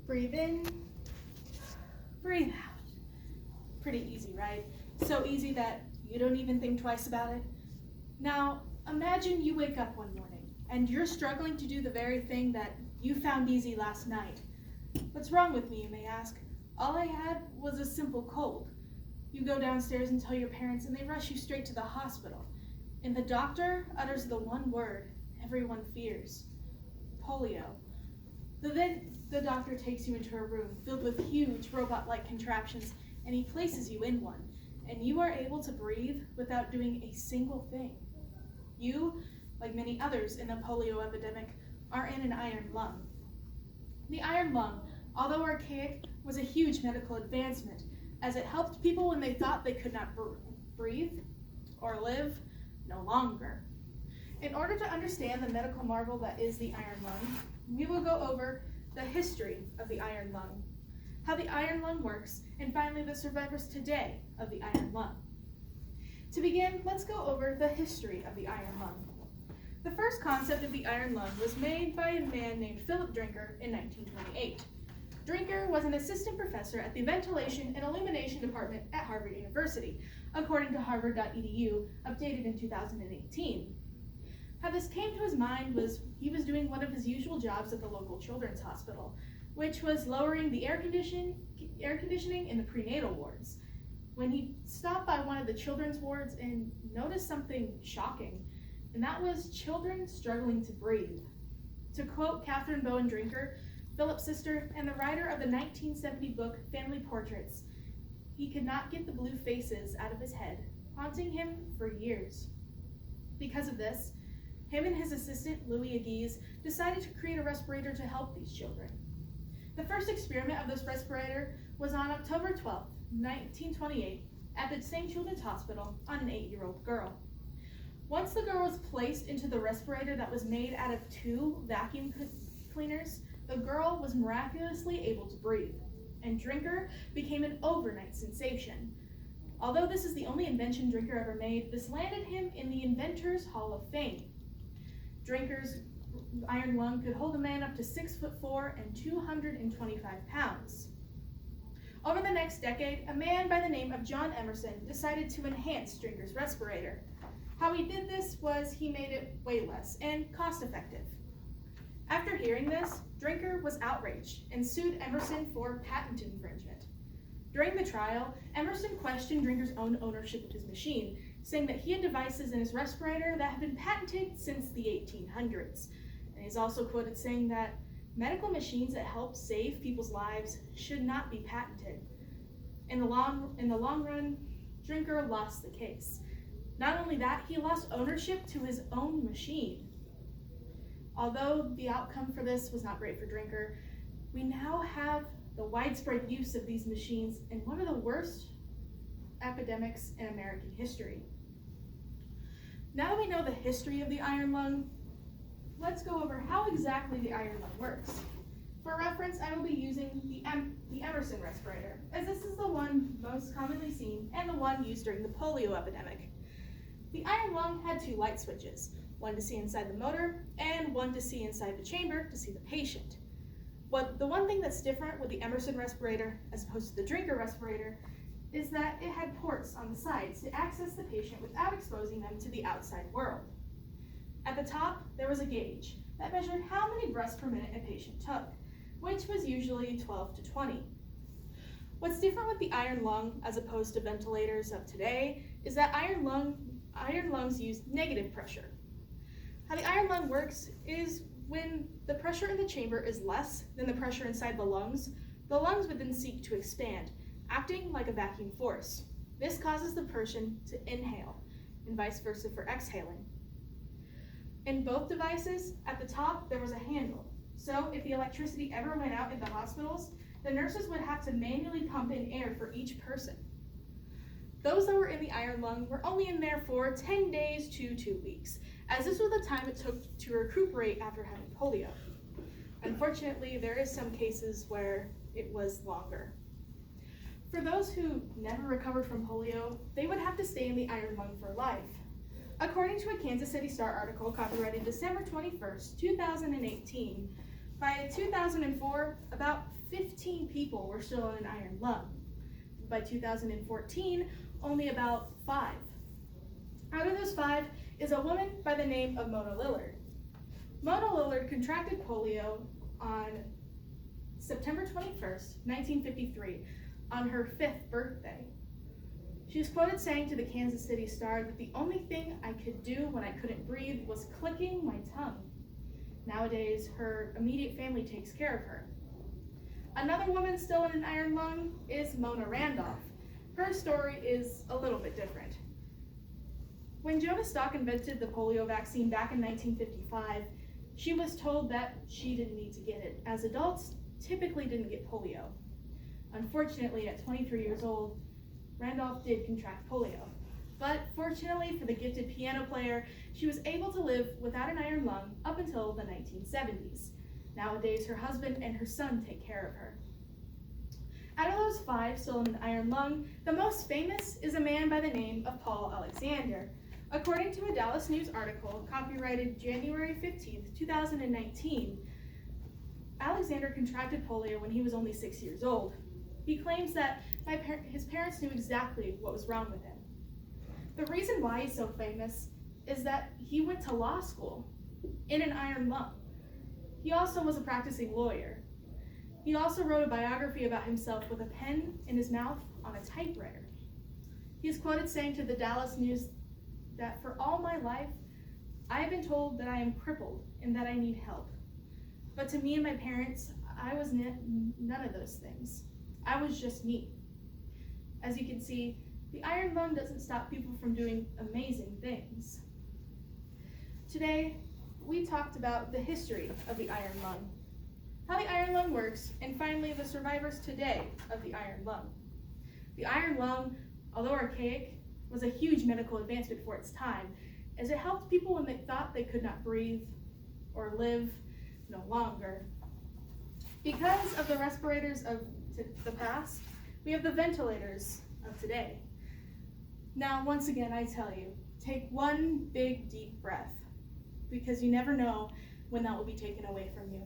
Breathe in, breathe out. Pretty easy, right? So easy that you don't even think twice about it. Now, imagine you wake up one morning and you're struggling to do the very thing that you found easy last night. What's wrong with me, you may ask? All I had was a simple cold. You go downstairs and tell your parents and they rush you straight to the hospital. And the doctor utters the one word everyone fears: polio. Then the doctor takes you into a room filled with huge robot-like contraptions and he places you in one, and you are able to breathe without doing a single thing. You, like many others in the polio epidemic, are in an iron lung. The iron lung, although archaic, was a huge medical advancement, as it helped people when they thought they could not breathe or live no longer. In order to understand the medical marvel that is the iron lung, we will go over the history of the iron lung, how the iron lung works, and finally the survivors today of the iron lung. To begin, let's go over the history of the iron lung. The first concept of the iron lung was made by a man named Philip Drinker in 1928. Drinker was an assistant professor at the Ventilation and Illumination Department at Harvard University, according to harvard.edu, updated in 2018. How this came to his mind was he was doing one of his usual jobs at the local children's hospital, which was lowering the air conditioning in the prenatal wards, when he stopped by one of the children's wards and noticed something shocking, and that was children struggling to breathe. To quote Catherine Bowen Drinker, Philip's sister and the writer of the 1970 book Family Portraits, he could not get the blue faces out of his head, haunting him for years. Because of this, him and his assistant, Louis Aguise, decided to create a respirator to help these children. The first experiment of this respirator was on October 12, 1928, at the St. Children's Hospital on an 8-year-old girl. Once the girl was placed into the respirator that was made out of 2 vacuum cleaners, the girl was miraculously able to breathe, and Drinker became an overnight sensation. Although this is the only invention Drinker ever made, this landed him in the Inventors Hall of Fame. Drinker's iron lung could hold a man up to 6'4" and 225 pounds. Over the next decade, a man by the name of John Emerson decided to enhance Drinker's respirator. How he did this was he made it way less and cost-effective. After hearing this, Drinker was outraged and sued Emerson for patent infringement. During the trial, Emerson questioned Drinker's own ownership of his machine, saying that he had devices in his respirator that had been patented since the 1800s. And he's also quoted saying that medical machines that help save people's lives should not be patented. In the long run, Drinker lost the case. Not only that, he lost ownership to his own machine. Although the outcome for this was not great for Drinker, we now have the widespread use of these machines in one of the worst epidemics in American history. Now that we know the history of the iron lung, let's go over how exactly the iron lung works. For reference, I will be using the Emerson respirator, as this is the one most commonly seen and the one used during the polio epidemic. The iron lung had 2 light switches, one to see inside the motor and one to see inside the chamber to see the patient. But the one thing that's different with the Emerson respirator as opposed to the Drinker respirator is that it had ports on the sides to access the patient without exposing them to the outside world. At the top, there was a gauge that measured how many breaths per minute a patient took, which was usually 12 to 20. What's different with the iron lung as opposed to ventilators of today is that iron lungs use negative pressure. How the iron lung works is when the pressure in the chamber is less than the pressure inside the lungs would then seek to expand, acting like a vacuum force. This causes the person to inhale, and vice versa for exhaling. In both devices, at the top there was a handle, so if the electricity ever went out in the hospitals, the nurses would have to manually pump in air for each person. Those that were in the iron lung were only in there for 10 days to 2 weeks, as this was the time it took to recuperate after having polio. Unfortunately, there is some cases where it was longer. For those who never recovered from polio, they would have to stay in the iron lung for life. According to a Kansas City Star article copyrighted December 21st, 2018, By 2004, about 15 people were still in an iron lung. By 2014, only about 5. Out of those 5 is a woman by the name of Mona Lillard. Mona Lillard contracted polio on September 21st, 1953, on her 5th birthday. She is quoted saying to the Kansas City Star that the only thing I could do when I couldn't breathe was clicking my tongue. Nowadays, her immediate family takes care of her. Another woman still in an iron lung is Mona Randolph. Her story is a little bit different. When Jonas Salk invented the polio vaccine back in 1955, she was told that she didn't need to get it, as adults typically didn't get polio. Unfortunately, at 23 years old, Randolph did contract polio. But fortunately for the gifted piano player, she was able to live without an iron lung up until the 1970s. Nowadays, her husband and her son take care of her. Out of those 5 still in an iron lung, the most famous is a man by the name of Paul Alexander. According to a Dallas News article copyrighted January 15th, 2019, Alexander contracted polio when he was only 6 years old. He claims that his parents knew exactly what was wrong with him. The reason why he's so famous is that he went to law school in an iron lung. He also was a practicing lawyer. He also wrote a biography about himself with a pen in his mouth on a typewriter. He is quoted saying to the Dallas News that for all my life, I have been told that I am crippled and that I need help. But to me and my parents, I was none of those things. I was just me. As you can see, the iron lung doesn't stop people from doing amazing things. Today, we talked about the history of the iron lung, how the iron lung works, and finally the survivors today of the iron lung. The iron lung, although archaic, was a huge medical advancement for its time, as it helped people when they thought they could not breathe or live no longer. Because of the respirators of the past, we have the ventilators of today. Now, once again, I tell you, take one big deep breath, because you never know when that will be taken away from you.